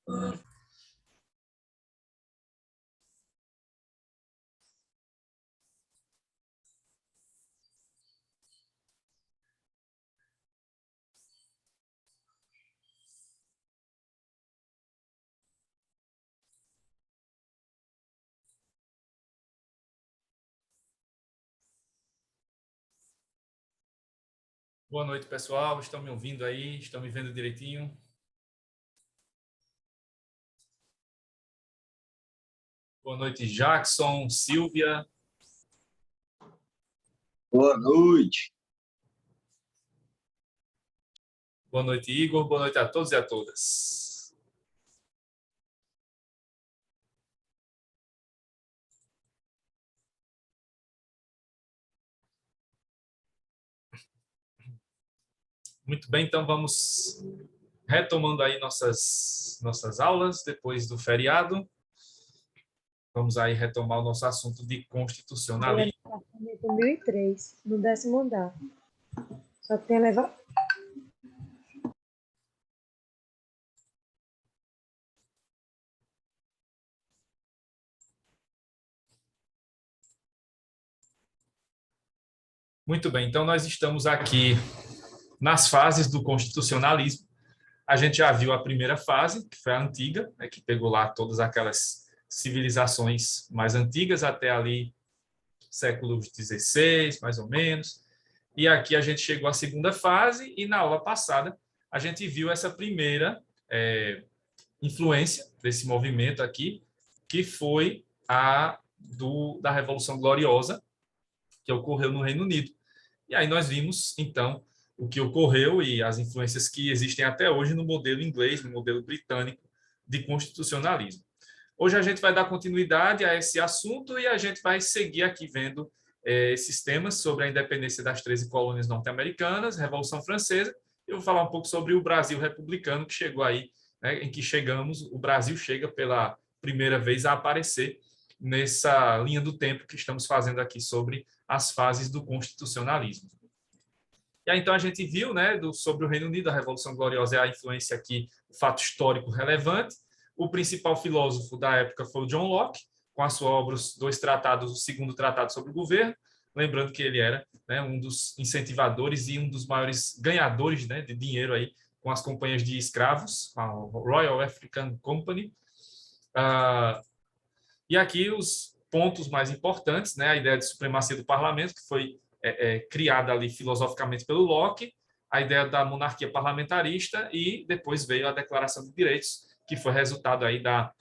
Boa noite, pessoal. Estão me ouvindo aí? Estão me vendo direitinho? Boa noite, Jackson, Silvia. Boa noite. Boa noite, Igor. Boa noite a todos e a todas. Muito bem, então vamos retomando aí nossas aulas depois do feriado. Vamos aí retomar o nosso assunto de constitucionalismo. Apartamento 1003, no 10º andar. Só que tem elevador. Muito bem, então nós estamos aqui nas fases do constitucionalismo. A gente já viu a primeira fase, que foi a antiga, né, que pegou lá todas aquelas civilizações mais antigas, até ali século XVI, mais ou menos. E aqui a gente chegou à segunda fase, e na aula passada a gente viu essa primeira influência desse movimento aqui, que foi da Revolução Gloriosa, que ocorreu no Reino Unido. E aí nós vimos, então, o que ocorreu e as influências que existem até hoje no modelo inglês, no modelo britânico de constitucionalismo. Hoje a gente vai dar continuidade a esse assunto e a gente vai seguir aqui vendo esses temas sobre a independência das 13 colônias norte-americanas, Revolução Francesa. Eu vou falar um pouco sobre o Brasil republicano, que chegou aí, né, em que chegamos, o Brasil chega pela primeira vez a aparecer nessa linha do tempo que estamos fazendo aqui sobre as fases do constitucionalismo. E aí, então, a gente viu, né, sobre o Reino Unido, a Revolução Gloriosa é a influência aqui, o fato histórico relevante. O principal filósofo da época foi o John Locke, com a sua obra, os 2 tratados, o segundo tratado sobre o governo, lembrando que ele era, né, um dos incentivadores e um dos maiores ganhadores, né, de dinheiro aí com as companhias de escravos, a Royal African Company. E aqui os pontos mais importantes, né, a ideia de supremacia do parlamento, que foi criada ali filosoficamente pelo Locke, a ideia da monarquia parlamentarista e depois veio a Declaração de Direitos, que foi resultado aí da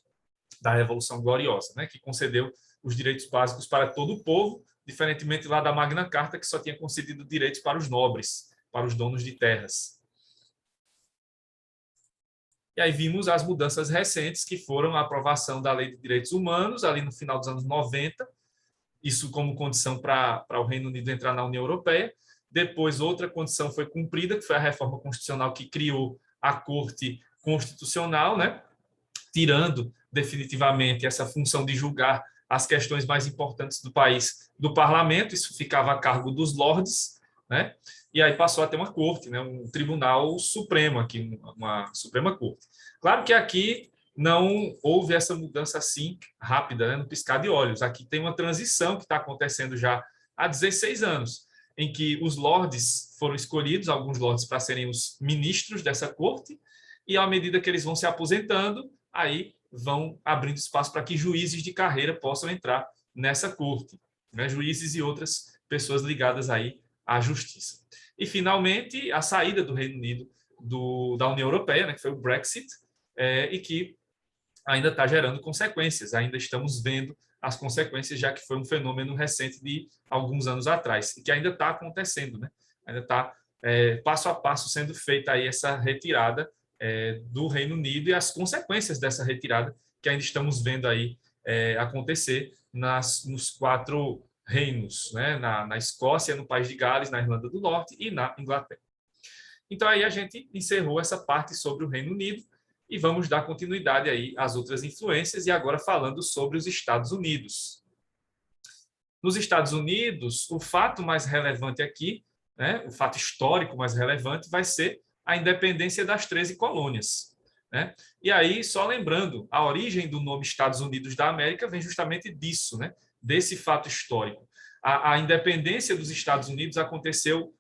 Revolução Gloriosa, né, que concedeu os direitos básicos para todo o povo, diferentemente lá da Magna Carta, que só tinha concedido direitos para os nobres, para os donos de terras. E aí vimos as mudanças recentes, que foram a aprovação da Lei de Direitos Humanos, ali no final dos anos 90, isso como condição para o Reino Unido entrar na União Europeia. Depois, outra condição foi cumprida, que foi a reforma constitucional que criou a Corte Constitucional, né? Tirando definitivamente essa função de julgar as questões mais importantes do país do parlamento, isso ficava a cargo dos lordes, né? E aí passou a ter uma corte, né? Um tribunal supremo aqui, uma Suprema Corte. Claro que aqui não houve essa mudança assim rápida, né, no piscar de olhos. Aqui tem uma transição que está acontecendo já há 16 anos, em que os lordes foram escolhidos, alguns lordes para serem os ministros dessa corte, e à medida que eles vão se aposentando, aí vão abrindo espaço para que juízes de carreira possam entrar nessa corte, né, juízes e outras pessoas ligadas aí à justiça. E, finalmente, a saída do Reino Unido da União Europeia, né, que foi o Brexit, e que ainda está gerando consequências, ainda estamos vendo as consequências, já que foi um fenômeno recente de alguns anos atrás, e que ainda está acontecendo, né? Ainda está passo a passo sendo feita aí essa retirada do Reino Unido e as consequências dessa retirada que ainda estamos vendo aí acontecer nos 4 reinos, né? Na Escócia, no País de Gales, na Irlanda do Norte e na Inglaterra. Então, aí a gente encerrou essa parte sobre o Reino Unido, e vamos dar continuidade aí às outras influências, e agora falando sobre os Estados Unidos. Nos Estados Unidos, o fato mais relevante aqui, né, o fato histórico mais relevante, vai ser a independência das 13 colônias. né? E aí, só lembrando, a origem do nome Estados Unidos da América vem justamente disso, né? Desse fato histórico. A independência dos Estados Unidos aconteceu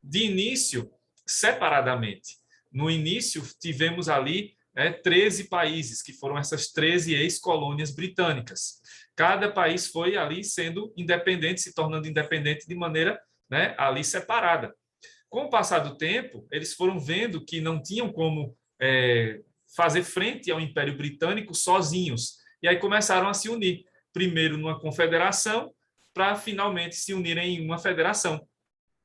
de início separadamente. No início, tivemos ali 13 países, que foram essas 13 ex-colônias britânicas. Cada país foi ali sendo independente, se tornando independente de maneira, né, ali separada. Com o passar do tempo, eles foram vendo que não tinham como fazer frente ao Império Britânico sozinhos. E aí começaram a se unir. Primeiro numa confederação, para finalmente se unirem em uma federação.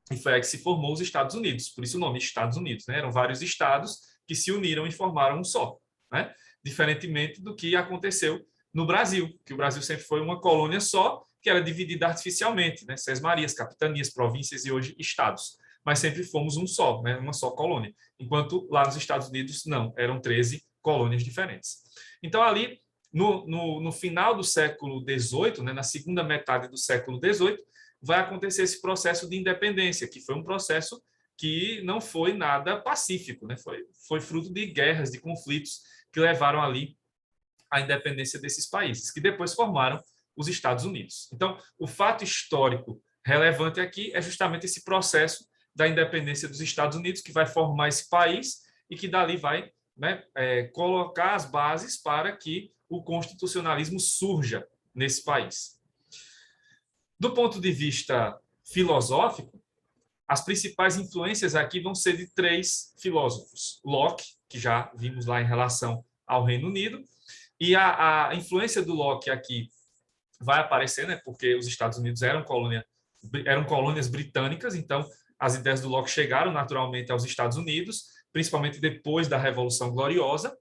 E foi aí que se formou os Estados Unidos. Por isso o nome Estados Unidos, né? Eram vários estados que se uniram e formaram um só, né? Diferentemente do que aconteceu no Brasil, que o Brasil sempre foi uma colônia só, que era dividida artificialmente, né? Sesmarias, capitanias, províncias e hoje estados. Mas sempre fomos um só, né? Uma só colônia. Enquanto lá nos Estados Unidos, não, eram 13 colônias diferentes. Então, ali, no final do século XVIII, né? Na segunda metade do século XVIII, vai acontecer esse processo de independência, que foi um processo que não foi nada pacífico, né? Foi fruto de guerras, de conflitos que levaram ali à independência desses países, que depois formaram os Estados Unidos. Então, o fato histórico relevante aqui é justamente esse processo da independência dos Estados Unidos, que vai formar esse país e que dali vai, né, colocar as bases para que o constitucionalismo surja nesse país. Do ponto de vista filosófico, as principais influências aqui vão ser de 3 filósofos. Locke, que já vimos lá em relação ao Reino Unido, e a influência do Locke aqui vai aparecer, né, porque os Estados Unidos eram colônias britânicas, então as ideias do Locke chegaram naturalmente aos Estados Unidos, principalmente depois da Revolução Gloriosa,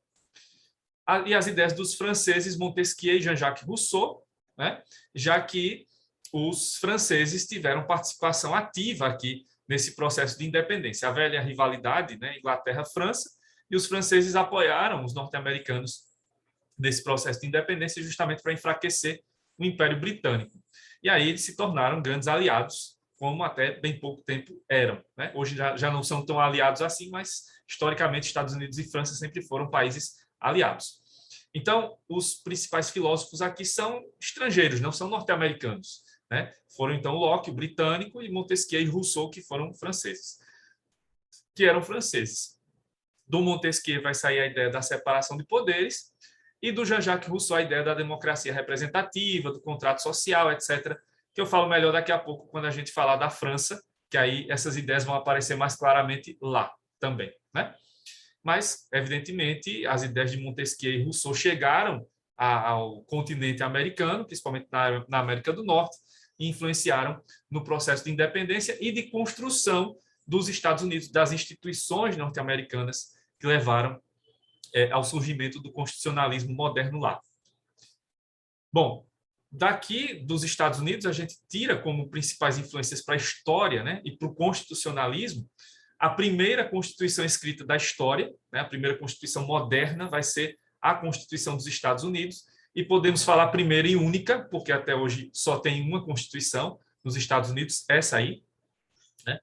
e as ideias dos franceses Montesquieu e Jean-Jacques Rousseau, né, já que os franceses tiveram participação ativa aqui nesse processo de independência. A velha rivalidade, né, Inglaterra-França, e os franceses apoiaram os norte-americanos nesse processo de independência justamente para enfraquecer o Império Britânico. E aí eles se tornaram grandes aliados, como até bem pouco tempo eram, né? Hoje já não são tão aliados assim, mas historicamente Estados Unidos e França sempre foram países aliados. Então, os principais filósofos aqui são estrangeiros, não são norte-americanos, né? Foram então Locke, o britânico, e Montesquieu e Rousseau, que foram franceses, que eram franceses. Do Montesquieu vai sair a ideia da separação de poderes e do Jean-Jacques Rousseau a ideia da democracia representativa, do contrato social, etc., que eu falo melhor daqui a pouco quando a gente falar da França, que aí essas ideias vão aparecer mais claramente lá também, né? Mas, evidentemente, as ideias de Montesquieu e Rousseau chegaram ao continente americano, principalmente na América do Norte, e influenciaram no processo de independência e de construção dos Estados Unidos, das instituições norte-americanas que levaram ao surgimento do constitucionalismo moderno lá. Bom, daqui dos Estados Unidos, a gente tira como principais influências para a história, né, e para o constitucionalismo, a primeira Constituição escrita da história, né, a primeira Constituição moderna vai ser a Constituição dos Estados Unidos, e podemos falar primeira e única, porque até hoje só tem uma Constituição nos Estados Unidos, essa aí, né?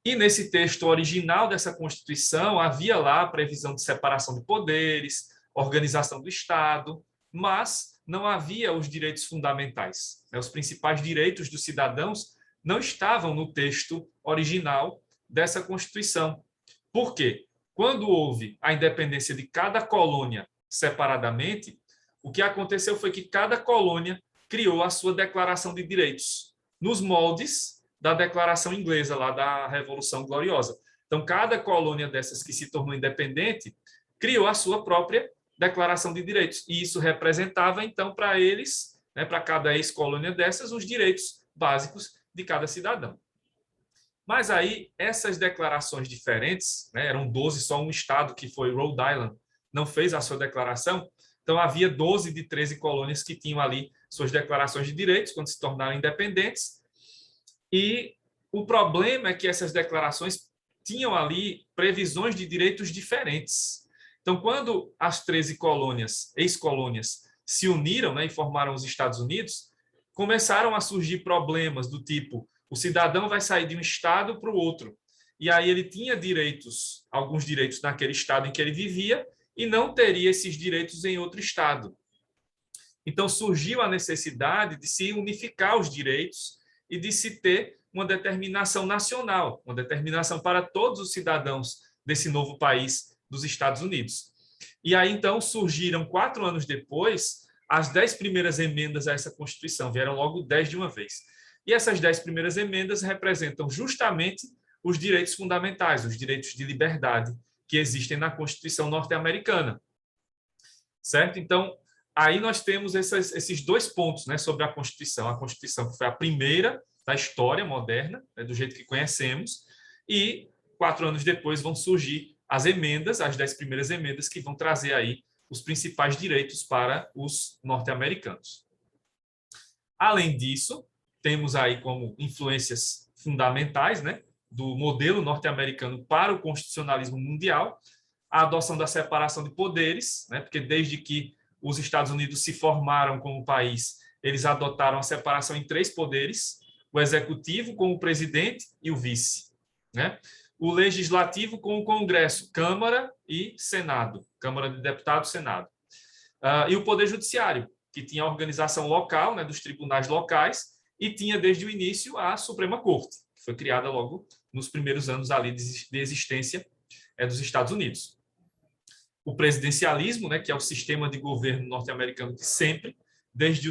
E nesse texto original dessa Constituição havia lá a previsão de separação de poderes, organização do Estado, mas não havia os direitos fundamentais. Os principais direitos dos cidadãos não estavam no texto original dessa Constituição. Por quê? Quando houve a independência de cada colônia separadamente, o que aconteceu foi que cada colônia criou a sua declaração de direitos, nos moldes da declaração inglesa, lá da Revolução Gloriosa. Então, cada colônia dessas que se tornou independente criou a sua própria declaração de direitos. E isso representava, então, para eles, né, para cada ex-colônia dessas, os direitos básicos de cada cidadão. Mas aí, essas declarações diferentes, né, eram 12, só um estado, que foi Rhode Island, não fez a sua declaração. Então, havia 12 de 13 colônias que tinham ali suas declarações de direitos, quando se tornaram independentes. E o problema é que essas declarações tinham ali previsões de direitos diferentes. Então, quando as 13 colônias, ex-colônias, se uniram, né, e formaram os Estados Unidos, começaram a surgir problemas do tipo: o cidadão vai sair de um estado para o outro. E aí ele tinha direitos, alguns direitos naquele estado em que ele vivia, e não teria esses direitos em outro estado. Então, surgiu a necessidade de se unificar os direitos e de se ter uma determinação nacional, uma determinação para todos os cidadãos desse novo país dos Estados Unidos. E aí, então, surgiram, 4 anos depois, as 10 primeiras emendas a essa Constituição. Vieram logo 10 de uma vez. E essas 10 primeiras emendas representam justamente os direitos fundamentais, os direitos de liberdade que existem na Constituição norte-americana. Certo? Então, aí nós temos esses 2 pontos, né, sobre a Constituição que foi a primeira da história moderna, né, do jeito que conhecemos, e 4 anos depois vão surgir as emendas, as 10 primeiras emendas, que vão trazer aí os principais direitos para os norte-americanos. Além disso, temos aí como influências fundamentais, né, do modelo norte-americano para o constitucionalismo mundial, a adoção da separação de poderes, né, porque desde que os Estados Unidos se formaram como país, eles adotaram a separação em 3 poderes, o executivo com o presidente e o vice, né? O legislativo com o Congresso, Câmara e Senado, Câmara de Deputados, Senado. E o Poder Judiciário, que tinha a organização local, né, dos tribunais locais, e tinha desde o início a Suprema Corte, que foi criada logo nos primeiros anos ali de existência dos Estados Unidos. O presidencialismo, né, que é o sistema de governo norte-americano de sempre, desde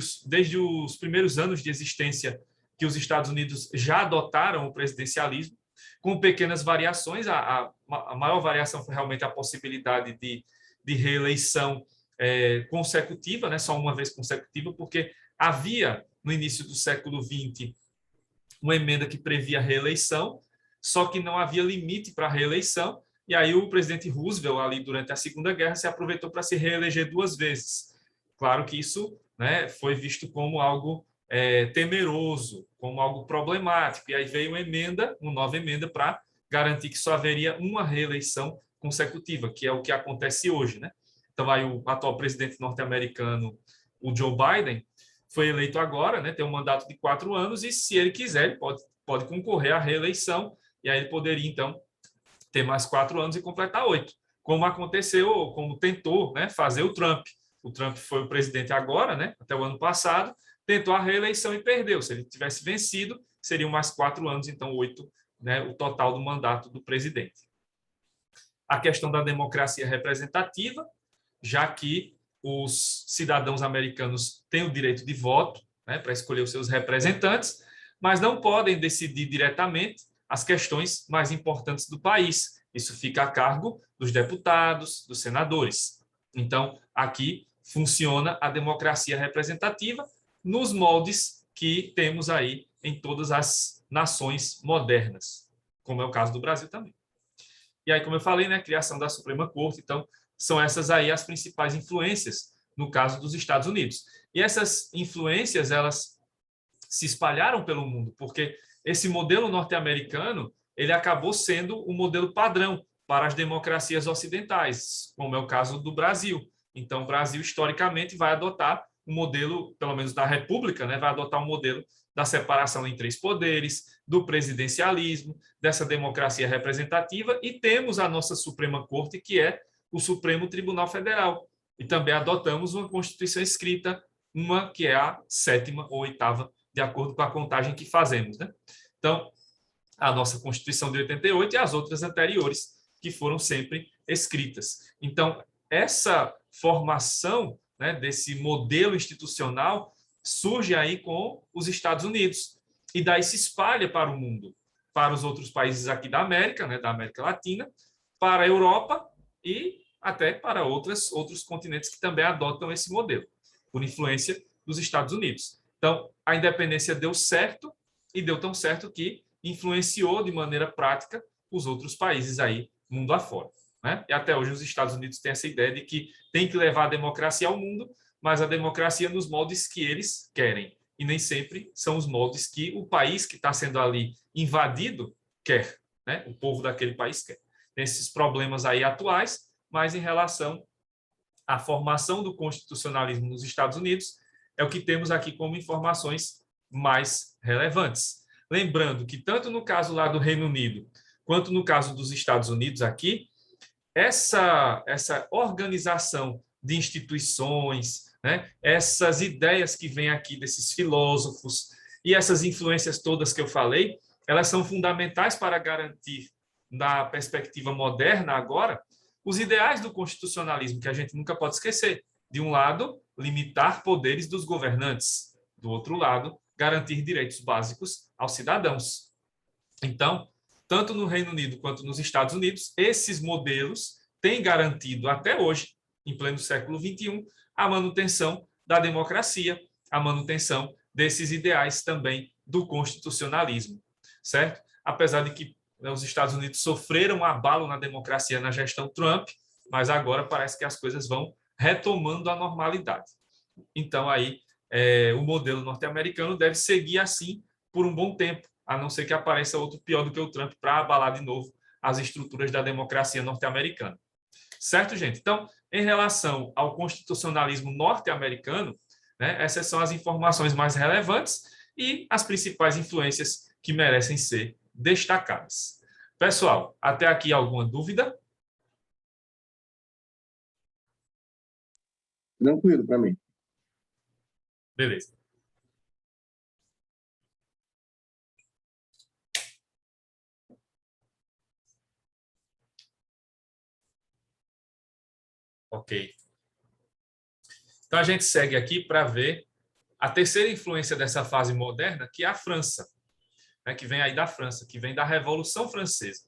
os primeiros anos de existência que os Estados Unidos já adotaram o presidencialismo, com pequenas variações. A maior variação foi realmente a possibilidade de reeleição consecutiva, né, só uma vez consecutiva, porque havia, no início do século XX, uma emenda que previa a reeleição, só que não havia limite para a reeleição, e aí o presidente Roosevelt, ali durante a Segunda Guerra, se aproveitou para se reeleger 2 vezes. Claro que isso, né, foi visto como algo temeroso, como algo problemático, e aí veio uma nova emenda para garantir que só haveria uma reeleição consecutiva, que é o que acontece hoje, né? Então, aí o atual presidente norte-americano, o Joe Biden, foi eleito agora, né, tem um mandato de 4 anos, e se ele quiser, ele pode concorrer à reeleição, e aí ele poderia, então, ter mais 4 anos e completar 8, como aconteceu, como tentou, né, fazer o Trump. O Trump foi o presidente agora, né, até o ano passado, tentou a reeleição e perdeu. Se ele tivesse vencido, seriam mais 4 anos, então 8, né, o total do mandato do presidente. A questão da democracia representativa, já que os cidadãos americanos têm o direito de voto, né, para escolher os seus representantes, mas não podem decidir diretamente as questões mais importantes do país. Isso fica a cargo dos deputados, dos senadores. Então, aqui funciona a democracia representativa nos moldes que temos aí em todas as nações modernas, como é o caso do Brasil também. E aí, como eu falei, né, criação da Suprema Corte, então, são essas aí as principais influências no caso dos Estados Unidos. E essas influências, elas se espalharam pelo mundo, porque esse modelo norte-americano, ele acabou sendo o modelo padrão para as democracias ocidentais, como é o caso do Brasil. Então, o Brasil, historicamente, vai adotar o modelo, pelo menos da República, né, vai adotar o modelo da separação em 3 poderes, do presidencialismo, dessa democracia representativa, e temos a nossa Suprema Corte, que é o Supremo Tribunal Federal. E também adotamos uma Constituição escrita, uma que é a 7ª ou 8ª, de acordo com a contagem que fazemos, né? Então, a nossa Constituição de 88 e as outras anteriores, que foram sempre escritas. Então, essa formação, né, desse modelo institucional surge aí com os Estados Unidos, e daí se espalha para o mundo, para os outros países aqui da América, né, da América Latina, para a Europa e até para outros continentes que também adotam esse modelo, por influência dos Estados Unidos. Então, a independência deu certo, e deu tão certo que influenciou de maneira prática os outros países aí, mundo afora, né? E até hoje os Estados Unidos têm essa ideia de que tem que levar a democracia ao mundo, mas a democracia nos moldes que eles querem, e nem sempre são os moldes que o país que está sendo ali invadido quer, né? O povo daquele país quer. Tem esses problemas aí atuais, mas em relação à formação do constitucionalismo nos Estados Unidos, é o que temos aqui como informações mais relevantes. Lembrando que tanto no caso lá do Reino Unido, quanto no caso dos Estados Unidos aqui, essa organização de instituições, né, essas ideias que vêm aqui desses filósofos e essas influências todas que eu falei, elas são fundamentais para garantir, na perspectiva moderna agora, os ideais do constitucionalismo, que a gente nunca pode esquecer. De um lado, limitar poderes dos governantes. Do outro lado, garantir direitos básicos aos cidadãos. Então, tanto no Reino Unido quanto nos Estados Unidos, esses modelos têm garantido até hoje, em pleno século XXI, a manutenção da democracia, a manutenção desses ideais também do constitucionalismo, certo? Apesar de que os Estados Unidos sofreram um abalo na democracia na gestão Trump, mas agora parece que as coisas vão retomando a normalidade. Então, aí, o modelo norte-americano deve seguir assim por um bom tempo, a não ser que apareça outro pior do que o Trump para abalar de novo as estruturas da democracia norte-americana. Certo, gente? Então, em relação ao constitucionalismo norte-americano, né, essas são as informações mais relevantes e as principais influências que merecem ser destacadas. Pessoal, até aqui alguma dúvida? Tranquilo para mim. Beleza. Ok. Então, a gente segue aqui para ver a terceira influência dessa fase moderna, que é a França, né, que vem aí da França, que vem da Revolução Francesa.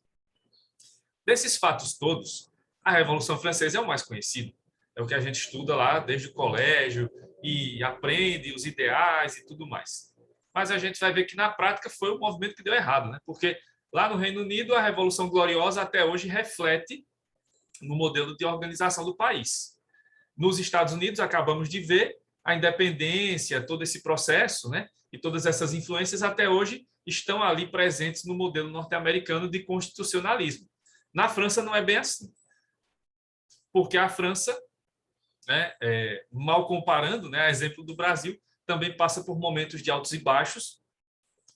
Desses fatos todos, a Revolução Francesa é o mais conhecido. É o que a gente estuda lá desde o colégio e aprende os ideais e tudo mais. Mas a gente vai ver que, na prática, foi o movimento que deu errado, né? Porque lá no Reino Unido, a Revolução Gloriosa até hoje reflete no modelo de organização do país. Nos Estados Unidos, acabamos de ver a independência, todo esse processo, né? E todas essas influências até hoje estão ali presentes no modelo norte-americano de constitucionalismo. Na França não é bem assim, porque a França, né, mal comparando, né, a exemplo do Brasil, também passa por momentos de altos e baixos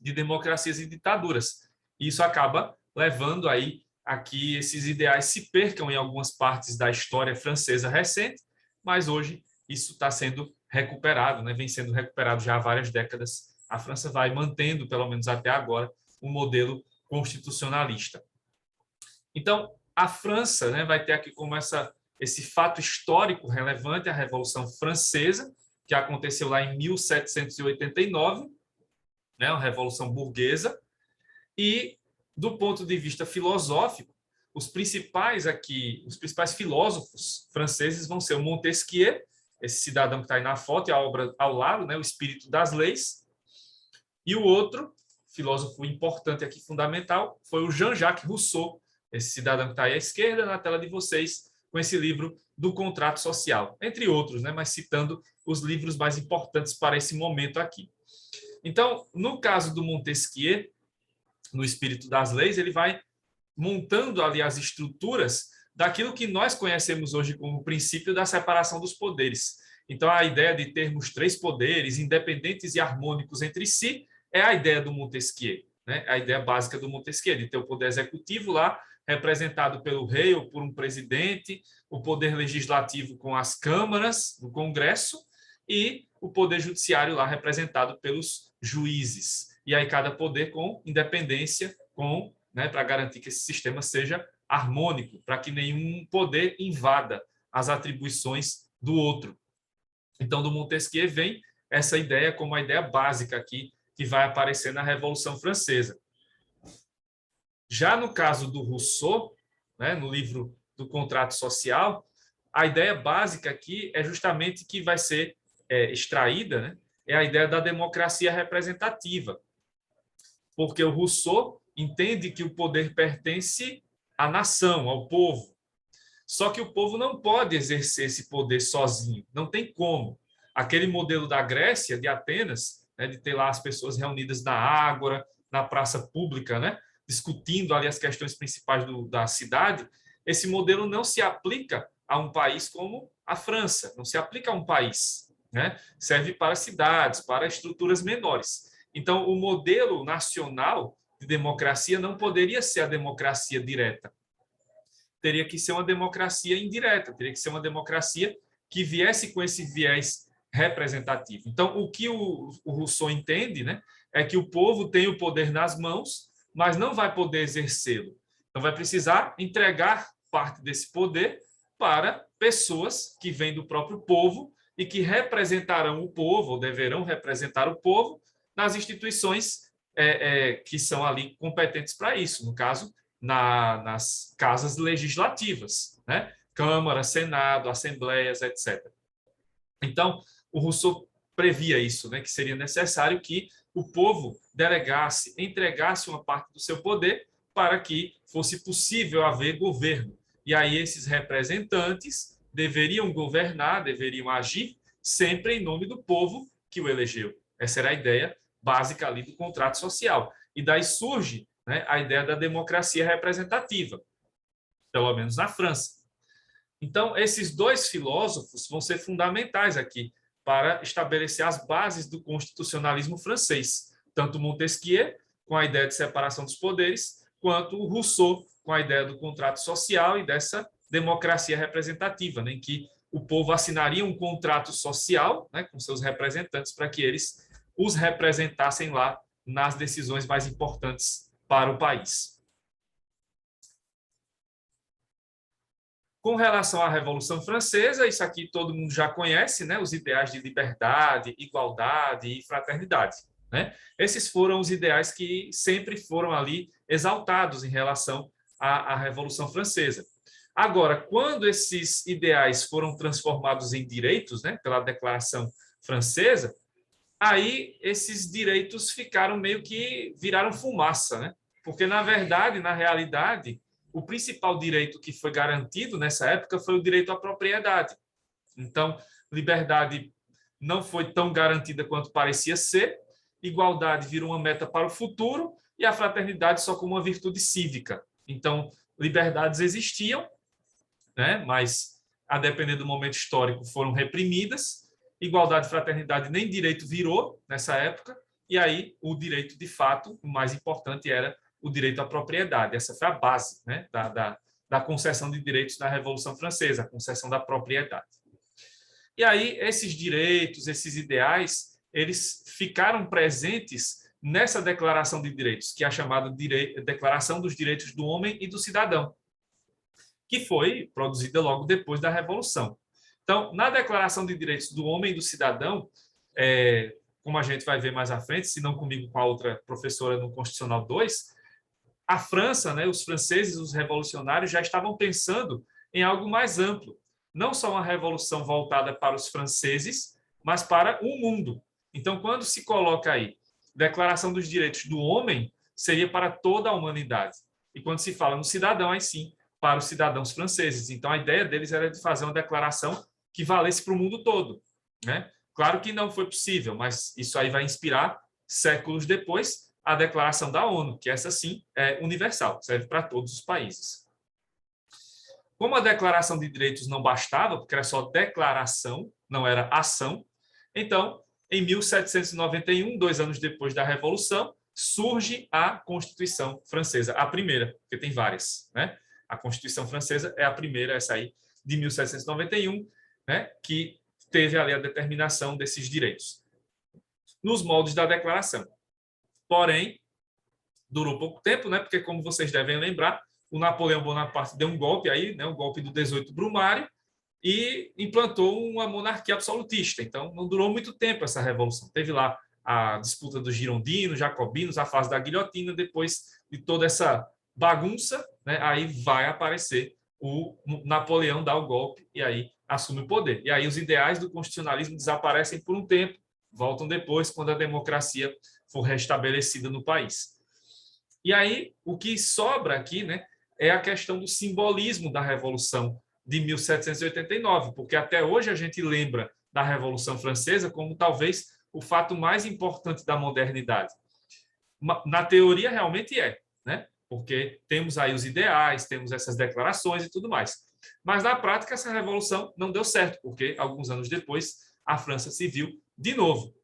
de democracias e ditaduras. E isso acaba levando aí a que esses ideais se percam em algumas partes da história francesa recente, mas hoje isso está sendo recuperado, né, vem sendo recuperado já há várias décadas. A França vai mantendo, pelo menos até agora, um modelo constitucionalista. Então, a França, né, vai ter aqui como esse fato histórico relevante a Revolução Francesa, que aconteceu lá em 1789, né, uma revolução burguesa, e do ponto de vista filosófico, os principais filósofos franceses vão ser o Montesquieu, esse cidadão que está aí na foto e a obra ao lado, né, O Espírito das Leis, e o outro filósofo importante aqui, fundamental, foi o Jean-Jacques Rousseau, esse cidadão que está aí à esquerda na tela de vocês, com esse livro do Contrato Social, entre outros, né, mas citando os livros mais importantes para esse momento aqui. Então, no caso do Montesquieu, no Espírito das Leis, ele vai montando ali as estruturas daquilo que nós conhecemos hoje como o princípio da separação dos poderes. Então, a ideia de termos três poderes independentes e harmônicos entre si é a ideia do Montesquieu, né? A ideia básica do Montesquieu, de ter o poder executivo lá, representado pelo rei ou por um presidente, o poder legislativo com as câmaras do Congresso e o poder judiciário lá representado pelos juízes. E aí cada poder com independência, né, para garantir que esse sistema seja harmônico, para que nenhum poder invada as atribuições do outro. Então, do Montesquieu vem essa ideia como a ideia básica aqui que vai aparecer na Revolução Francesa. Já no caso do Rousseau, né, no livro do Contrato Social, a ideia básica aqui é justamente que vai ser extraída, né, é a ideia da democracia representativa. Porque o Rousseau entende que o poder pertence à nação, ao povo. Só que o povo não pode exercer esse poder sozinho, não tem como. Aquele modelo da Grécia, de Atenas, né, de ter lá as pessoas reunidas na ágora, na praça pública, né, discutindo ali as questões principais da cidade, esse modelo não se aplica a um país como a França, não se aplica a um país, né? Serve para cidades, para estruturas menores. Então, o modelo nacional de democracia não poderia ser a democracia direta. teria que ser uma democracia indireta, teria que ser uma democracia que viesse com esse viés representativo. Então, o que o Rousseau entende, né, é que o povo tem o poder nas mãos, mas não vai poder exercê-lo. Então, vai precisar entregar parte desse poder para pessoas que vêm do próprio povo e que representarão o povo, ou deverão representar o povo, nas instituições que são ali competentes para isso, no caso, nas casas legislativas, né? Câmara, Senado, Assembleias, etc. Então, o Rousseau previa isso, né? Que seria necessário que o povo delegasse, entregasse uma parte do seu poder para que fosse possível haver governo. E aí esses representantes deveriam governar, deveriam agir sempre em nome do povo que o elegeu. Essa era a ideia básica ali do contrato social. E daí surge, né, a ideia da democracia representativa, pelo menos na França. Então, esses dois filósofos vão ser fundamentais aqui para estabelecer as bases do constitucionalismo francês, tanto Montesquieu, com a ideia de separação dos poderes, quanto o Rousseau, com a ideia do contrato social e dessa democracia representativa, né, em que o povo assinaria um contrato social, né, com seus representantes para que eles os representassem lá nas decisões mais importantes para o país. Com relação à Revolução Francesa, isso aqui todo mundo já conhece, né? Os ideais de liberdade, igualdade e fraternidade, né? Esses foram os ideais que sempre foram ali exaltados em relação à Revolução Francesa. Agora, quando esses ideais foram transformados em direitos, né, pela Declaração Francesa, aí esses direitos ficaram meio que viraram fumaça, né? Porque, na verdade, na realidade, o principal direito que foi garantido nessa época foi o direito à propriedade. Então, liberdade não foi tão garantida quanto parecia ser, igualdade virou uma meta para o futuro e a fraternidade só como uma virtude cívica. Então, liberdades existiam, né, mas, a depender do momento histórico, foram reprimidas. Igualdade e fraternidade nem direito virou nessa época, e aí o direito, de fato, o mais importante era o direito à propriedade. Essa foi a base, né, da concessão de direitos na Revolução Francesa, a concessão da propriedade. E aí esses direitos, esses ideais, eles ficaram presentes nessa Declaração de Direitos, que é a chamada Declaração dos Direitos do Homem e do Cidadão, que foi produzida logo depois da Revolução. Então, na Declaração de Direitos do Homem e do Cidadão, como a gente vai ver mais à frente, se não comigo, com a outra professora no Constitucional 2, a França, né, os franceses, os revolucionários, já estavam pensando em algo mais amplo. Não só uma revolução voltada para os franceses, mas para o mundo. Então, quando se coloca aí Declaração dos Direitos do Homem, seria para toda a humanidade. E quando se fala no cidadão, aí sim, para os cidadãos franceses. Então, a ideia deles era de fazer uma declaração que valesse para o mundo todo, né? Claro que não foi possível, mas isso aí vai inspirar, séculos depois, a Declaração da ONU, que essa sim é universal, serve para todos os países. Como a Declaração de Direitos não bastava, porque era só declaração, não era ação, então, em 1791, 2 anos depois da Revolução, surge a Constituição Francesa, a primeira, porque tem várias, né? A Constituição Francesa é a primeira, essa aí, de 1791, né? Que teve ali a determinação desses direitos, nos moldes da Declaração. Porém, durou pouco tempo, né? Porque, como vocês devem lembrar, o Napoleão Bonaparte deu um golpe aí, né? Um golpe do 18 Brumário, e implantou uma monarquia absolutista. Então, não durou muito tempo essa revolução. Teve lá a disputa dos girondinos, jacobinos, a fase da guilhotina. Depois de toda essa bagunça, né? Aí vai aparecer o Napoleão, dá o golpe e aí assume o poder. E aí os ideais do constitucionalismo desaparecem por um tempo, voltam depois, quando a democracia for restabelecida no país. E aí, o que sobra aqui, né, é a questão do simbolismo da Revolução de 1789, porque até hoje a gente lembra da Revolução Francesa como talvez o fato mais importante da modernidade. Na teoria, realmente é, né? Porque temos aí os ideais, temos essas declarações e tudo mais. Mas, na prática, essa revolução não deu certo, porque, alguns anos depois, a França se viu, de novo,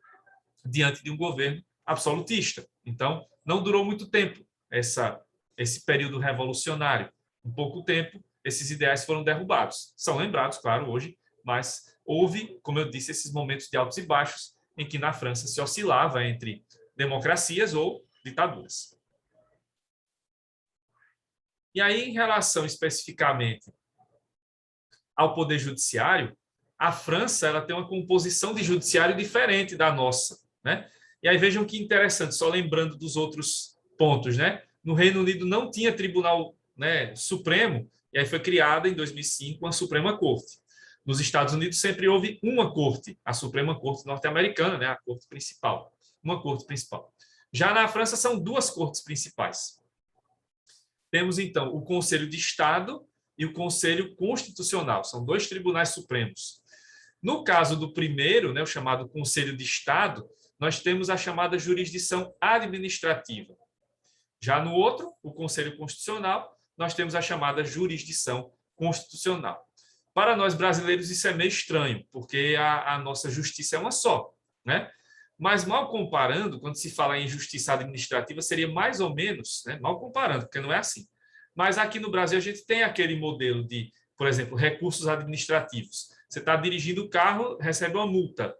diante de um governo absolutista. Então, não durou muito tempo esse período revolucionário. Em pouco tempo, esses ideais foram derrubados. São lembrados, claro, hoje, mas houve, como eu disse, esses momentos de altos e baixos em que na França se oscilava entre democracias ou ditaduras. E aí, em relação especificamente ao poder judiciário, a França ela tem uma composição de judiciário diferente da nossa, né? E aí vejam que interessante, só lembrando dos outros pontos, né? No Reino Unido não tinha tribunal, né, supremo, e aí foi criada em 2005 a Suprema Corte. Nos Estados Unidos sempre houve uma corte, a Suprema Corte norte-americana, né, a corte principal, uma corte principal. Já na França são duas cortes principais. Temos então o Conselho de Estado e o Conselho Constitucional, são dois tribunais supremos. No caso do primeiro, né, o chamado Conselho de Estado, nós temos a chamada jurisdição administrativa. Já no outro, o Conselho Constitucional, nós temos a chamada jurisdição constitucional. Para nós brasileiros isso é meio estranho, porque a nossa justiça é uma só, né? Mas mal comparando, quando se fala em justiça administrativa, seria mais ou menos, né, mal comparando, porque não é assim. Mas aqui no Brasil a gente tem aquele modelo de, por exemplo, recursos administrativos. Você está dirigindo o carro, recebe uma multa.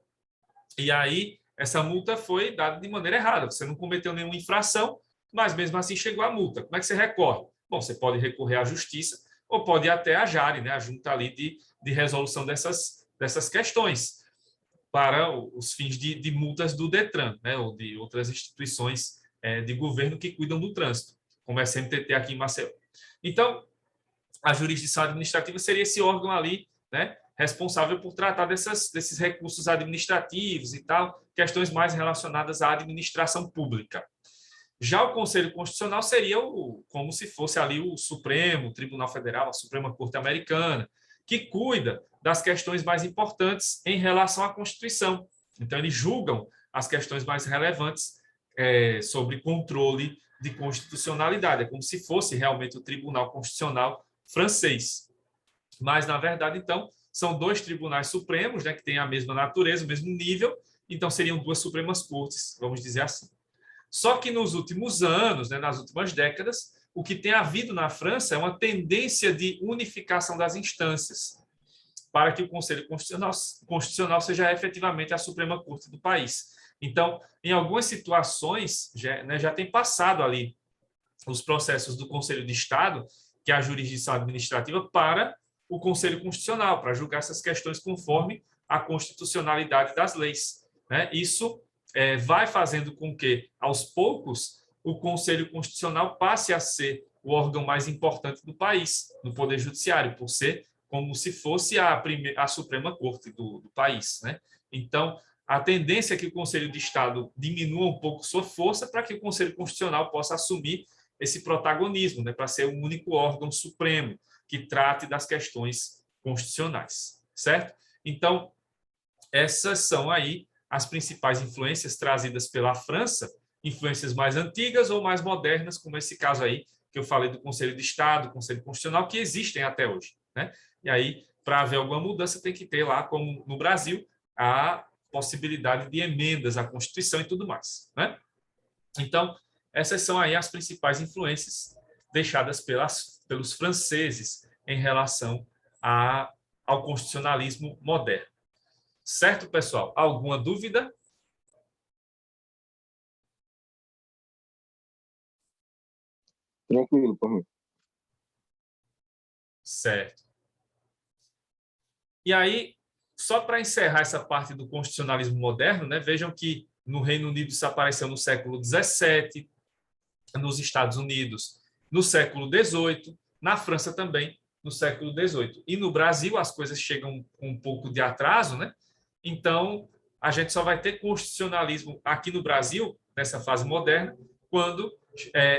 E aí, essa multa foi dada de maneira errada. Você não cometeu nenhuma infração, mas mesmo assim chegou a multa. Como é que você recorre? Bom, você pode recorrer à justiça ou pode ir até a JARE, né, a junta ali de resolução dessas questões, para os fins de multas do DETRAN, né, ou de outras instituições de governo que cuidam do trânsito, como é a CMTT aqui em Maceió. Então, a jurisdição administrativa seria esse órgão ali, né, responsável por tratar desses recursos administrativos e tal, questões mais relacionadas à administração pública. Já o Conselho Constitucional seria como se fosse ali o Supremo Tribunal Federal, a Suprema Corte Americana, que cuida das questões mais importantes em relação à Constituição. Então, eles julgam as questões mais relevantes sobre controle de constitucionalidade. É como se fosse realmente o Tribunal Constitucional francês. Mas, na verdade, então, são dois tribunais supremos, né, que têm a mesma natureza, o mesmo nível, então seriam duas Supremas Cortes, vamos dizer assim. Só que nos últimos anos, né, nas últimas décadas, o que tem havido na França é uma tendência de unificação das instâncias, para que o Conselho Constitucional seja efetivamente a Suprema Corte do país. Então, em algumas situações, já tem passado ali os processos do Conselho de Estado, que é a jurisdição administrativa, para o Conselho Constitucional, para julgar essas questões conforme a constitucionalidade das leis, né? Isso vai fazendo com que, aos poucos, o Conselho Constitucional passe a ser o órgão mais importante do país, no Poder Judiciário, por ser como se fosse a Suprema Corte do país, né? Então, a tendência é que o Conselho de Estado diminua um pouco sua força para que o Conselho Constitucional possa assumir esse protagonismo, né, para ser o único órgão supremo que trate das questões constitucionais, certo? Então, essas são aí as principais influências trazidas pela França, influências mais antigas ou mais modernas, como esse caso aí que eu falei do Conselho de Estado, Conselho Constitucional, que existem até hoje, né? E aí, para haver alguma mudança, tem que ter lá, como no Brasil, a possibilidade de emendas à Constituição e tudo mais, né? Então, essas são aí as principais influências deixadas pelos franceses em relação ao constitucionalismo moderno. Certo, pessoal? Alguma dúvida? Tranquilo, por mim. Certo. E aí, só para encerrar essa parte do constitucionalismo moderno, né, vejam que no Reino Unido isso apareceu no século XVII, nos Estados Unidos no século XVIII, na França também no século XVIII. E no Brasil as coisas chegam com um pouco de atraso, né? Então, a gente só vai ter constitucionalismo aqui no Brasil, nessa fase moderna, quando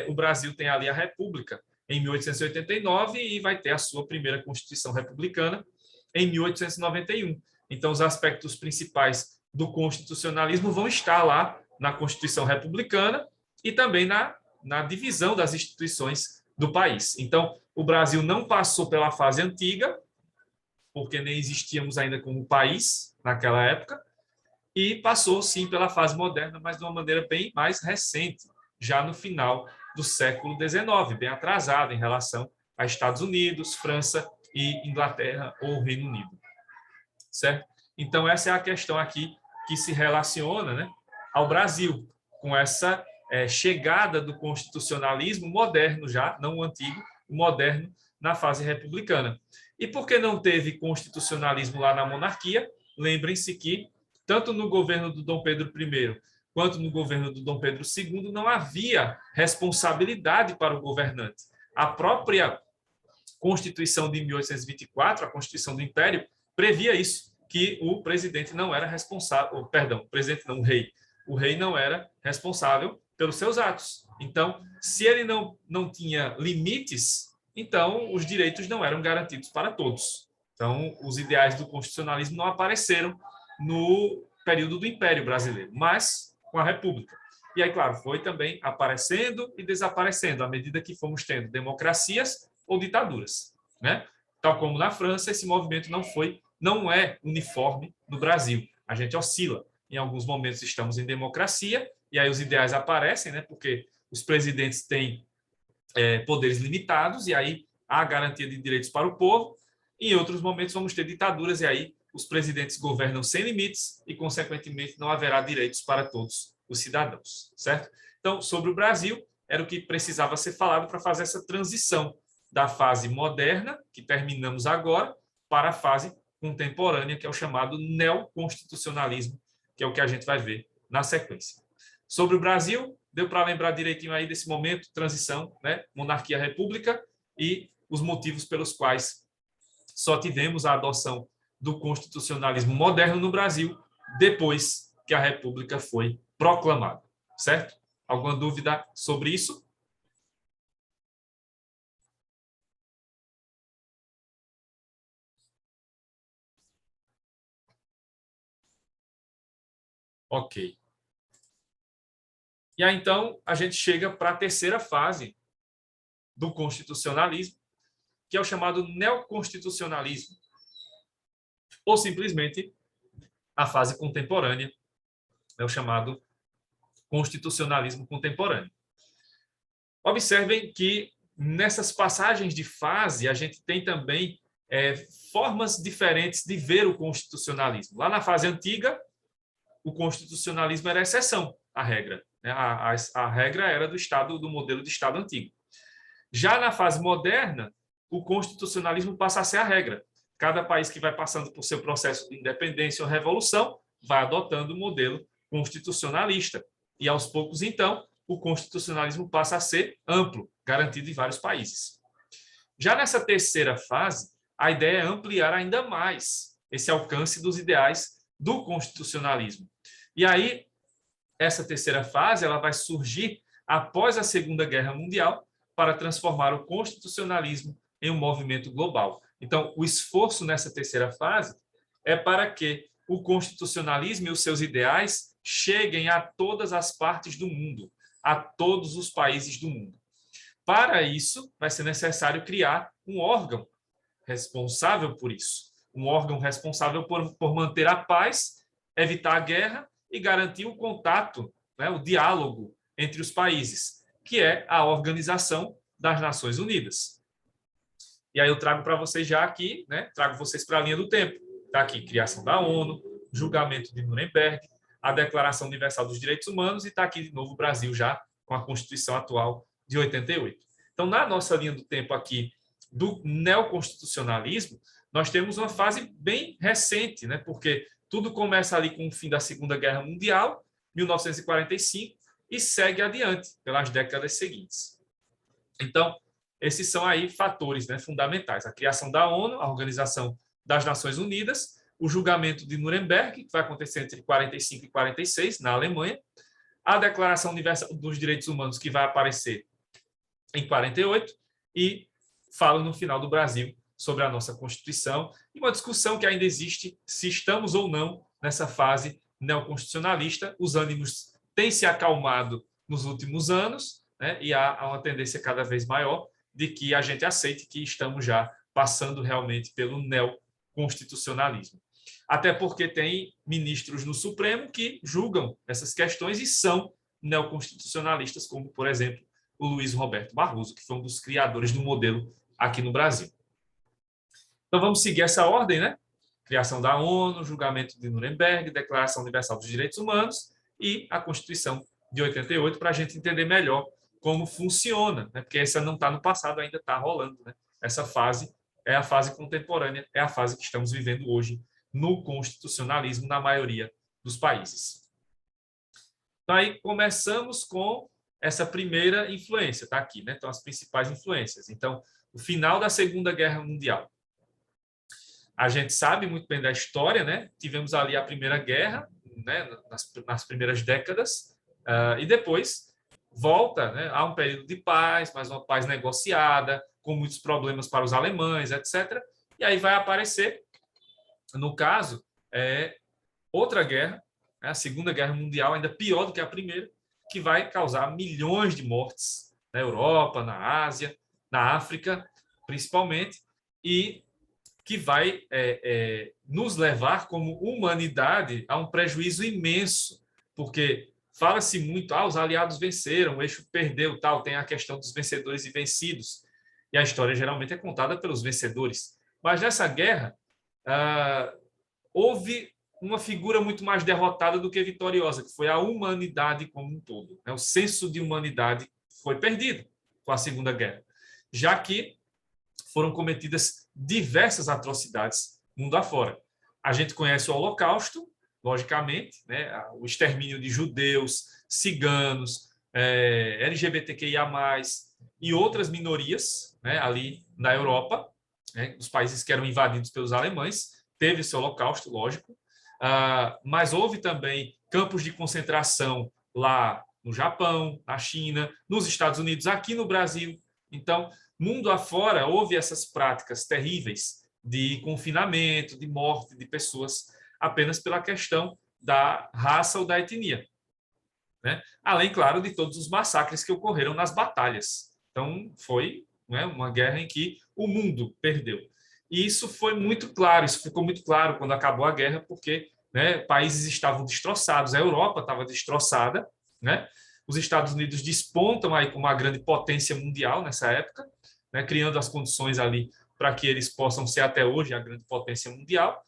o Brasil tem ali a República, em 1889, e vai ter a sua primeira Constituição Republicana em 1891. Então, os aspectos principais do constitucionalismo vão estar lá na Constituição Republicana e também na divisão das instituições do país. Então, o Brasil não passou pela fase antiga, porque nem existíamos ainda como país naquela época, e passou, sim, pela fase moderna, mas de uma maneira bem mais recente, já no final do século XIX, bem atrasado em relação a Estados Unidos, França e Inglaterra ou Reino Unido. Certo? Então, essa é a questão aqui que se relaciona, né, ao Brasil, com essa chegada do constitucionalismo moderno já, não o antigo, o moderno, na fase republicana. E por que não teve constitucionalismo lá na monarquia? Lembrem-se que, tanto no governo do Dom Pedro I, quanto no governo do Dom Pedro II, não havia responsabilidade para o governante. A própria Constituição de 1824, a Constituição do Império, previa isso, que o presidente não era responsável, perdão, o presidente não, o rei não era responsável pelos seus atos. Então, se ele não tinha limites, então os direitos não eram garantidos para todos. Então, os ideais do constitucionalismo não apareceram no período do Império Brasileiro, mas com a República. E aí, claro, foi também aparecendo e desaparecendo à medida que fomos tendo democracias ou ditaduras, né? Tal como na França, esse movimento não é uniforme no Brasil. A gente oscila. Em alguns momentos estamos em democracia e aí os ideais aparecem, né? Porque os presidentes têm poderes limitados e aí há garantia de direitos para o povo. Em outros momentos vamos ter ditaduras e aí os presidentes governam sem limites e, consequentemente, não haverá direitos para todos os cidadãos, certo? Então, sobre o Brasil, era o que precisava ser falado para fazer essa transição da fase moderna, que terminamos agora, para a fase contemporânea, que é o chamado neoconstitucionalismo, que é o que a gente vai ver na sequência. Sobre o Brasil, deu para lembrar direitinho aí desse momento, transição, né? Monarquia-república e os motivos pelos quais só tivemos a adoção do constitucionalismo moderno no Brasil depois que a República foi proclamada, certo? Alguma dúvida sobre isso? Ok. E aí, então, a gente chega para a terceira fase do constitucionalismo, que é o chamado neoconstitucionalismo, ou simplesmente a fase contemporânea, é o chamado constitucionalismo contemporâneo. Observem que nessas passagens de fase a gente tem também formas diferentes de ver o constitucionalismo. Lá na fase antiga, o constitucionalismo era a exceção à regra. A regra era do modelo de Estado antigo. Já na fase moderna, o constitucionalismo passa a ser a regra. Cada país que vai passando por seu processo de independência ou revolução vai adotando o modelo constitucionalista. E, aos poucos, então, o constitucionalismo passa a ser amplo, garantido em vários países. Já nessa terceira fase, a ideia é ampliar ainda mais esse alcance dos ideais do constitucionalismo. E aí, essa terceira fase ela vai surgir após a Segunda Guerra Mundial para transformar o constitucionalismo em um movimento global. Então, o esforço nessa terceira fase é para que o constitucionalismo e os seus ideais cheguem a todas as partes do mundo, a todos os países do mundo. Para isso, vai ser necessário criar um órgão responsável por isso, um órgão responsável por manter a paz, evitar a guerra e garantir o contato, né, o diálogo entre os países, que é a Organização das Nações Unidas. E aí eu trago para vocês já aqui, né, trago vocês para a linha do tempo. Está aqui criação da ONU, julgamento de Nuremberg, a Declaração Universal dos Direitos Humanos e está aqui de novo o Brasil já com a Constituição atual de 88. Então, na nossa linha do tempo aqui do neoconstitucionalismo, nós temos uma fase bem recente, né, porque tudo começa ali com o fim da Segunda Guerra Mundial, 1945, e segue adiante pelas décadas seguintes. Então, esses são aí fatores, né, fundamentais. A criação da ONU, a Organização das Nações Unidas, o julgamento de Nuremberg, que vai acontecer entre 45 e 46, na Alemanha, a Declaração Universal dos Direitos Humanos, que vai aparecer em 48, e falo no final do Brasil sobre a nossa Constituição, e uma discussão que ainda existe se estamos ou não nessa fase neoconstitucionalista. Os ânimos têm se acalmado nos últimos anos, né, e há uma tendência cada vez maior de que a gente aceite que estamos já passando realmente pelo neoconstitucionalismo. Até porque tem ministros no Supremo que julgam essas questões e são neoconstitucionalistas, como, por exemplo, o Luiz Roberto Barroso, que foi um dos criadores do modelo aqui no Brasil. Então, vamos seguir essa ordem, né? Criação da ONU, julgamento de Nuremberg, Declaração Universal dos Direitos Humanos e a Constituição de 88, para a gente entender melhor como funciona, né? Porque essa não está no passado, ainda está rolando, né? Essa fase é a fase contemporânea, é a fase que estamos vivendo hoje no constitucionalismo na maioria dos países. Então, aí começamos com essa primeira influência, está aqui, né? Então, as principais influências. Então, o final da Segunda Guerra Mundial. A gente sabe muito bem da história, né? Tivemos ali a Primeira Guerra, né? nas primeiras décadas, e depois volta, né? A um período de paz, mas uma paz negociada, com muitos problemas para os alemães, etc. E aí vai aparecer, no caso, outra guerra, a Segunda Guerra Mundial, ainda pior do que a primeira, que vai causar milhões de mortes na Europa, na Ásia, na África, principalmente, e que vai nos levar, como humanidade, a um prejuízo imenso, porque fala-se muito, os aliados venceram, o eixo perdeu, tal, tem a questão dos vencedores e vencidos, e a história geralmente é contada pelos vencedores. Mas nessa guerra, houve uma figura muito mais derrotada do que vitoriosa, que foi a humanidade como um todo. O senso de humanidade foi perdido com a Segunda Guerra, já que foram cometidas diversas atrocidades mundo afora. A gente conhece o Holocausto, logicamente, né? O extermínio de judeus, ciganos, LGBTQIA+, e outras minorias, né? Ali na Europa, né? Os países que eram invadidos pelos alemães, teve esse Holocausto, lógico, mas houve também campos de concentração lá no Japão, na China, nos Estados Unidos, aqui no Brasil. Então, mundo afora, houve essas práticas terríveis de confinamento, de morte de pessoas apenas pela questão da raça ou da etnia, né? Além, claro, de todos os massacres que ocorreram nas batalhas. Então, foi, né, uma guerra em que o mundo perdeu. E isso foi muito claro, isso ficou muito claro quando acabou a guerra, porque, né, países estavam destroçados, a Europa estava destroçada, né? Os Estados Unidos despontam aí como uma grande potência mundial nessa época, né, criando as condições ali para que eles possam ser até hoje a grande potência mundial.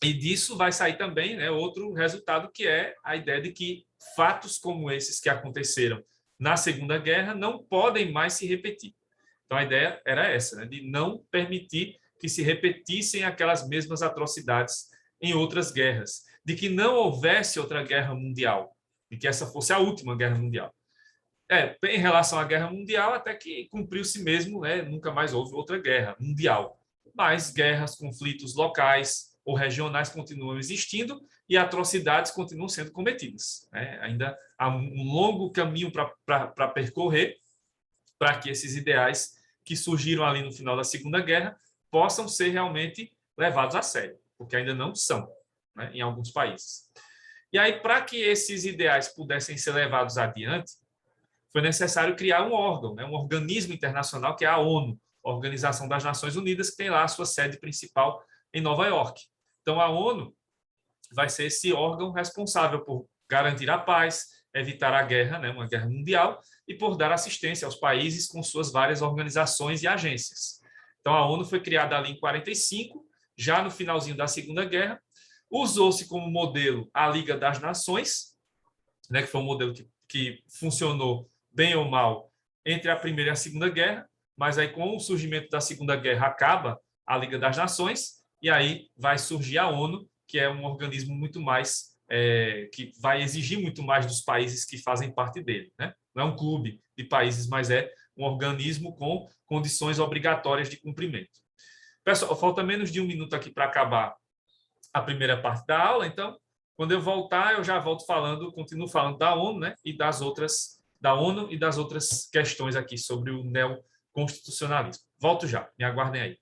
E disso vai sair também, né, outro resultado, que é a ideia de que fatos como esses que aconteceram na Segunda Guerra não podem mais se repetir. Então, a ideia era essa, né, de não permitir que se repetissem aquelas mesmas atrocidades em outras guerras, de que não houvesse outra guerra mundial, de que essa fosse a última guerra mundial. Em relação à Guerra Mundial, até que cumpriu-se mesmo, né? Nunca mais houve outra guerra mundial. Mas guerras, conflitos locais ou regionais continuam existindo e atrocidades continuam sendo cometidas, né? Ainda há um longo caminho para percorrer para que esses ideais que surgiram ali no final da Segunda Guerra possam ser realmente levados a sério, porque ainda não são, né, em alguns países. E aí, para que esses ideais pudessem ser levados adiante, foi necessário criar um órgão, né, um organismo internacional, que é a ONU, a Organização das Nações Unidas, que tem lá a sua sede principal em Nova York. Então, a ONU vai ser esse órgão responsável por garantir a paz, evitar a guerra, né, uma guerra mundial, e por dar assistência aos países com suas várias organizações e agências. Então, a ONU foi criada ali em 1945, já no finalzinho da Segunda Guerra. Usou-se como modelo a Liga das Nações, né, que foi um modelo que funcionou bem ou mal entre a Primeira e a Segunda Guerra, mas aí com o surgimento da Segunda Guerra acaba a Liga das Nações e aí vai surgir a ONU, que é um organismo muito mais, que vai exigir muito mais dos países que fazem parte dele, né? Não é um clube de países, mas é um organismo com condições obrigatórias de cumprimento. Pessoal, falta menos de um minuto aqui para acabar a primeira parte da aula, então, quando eu voltar, eu já volto falando, continuo falando da ONU, né, e das outras questões aqui sobre o neoconstitucionalismo. Volto já, me aguardem aí.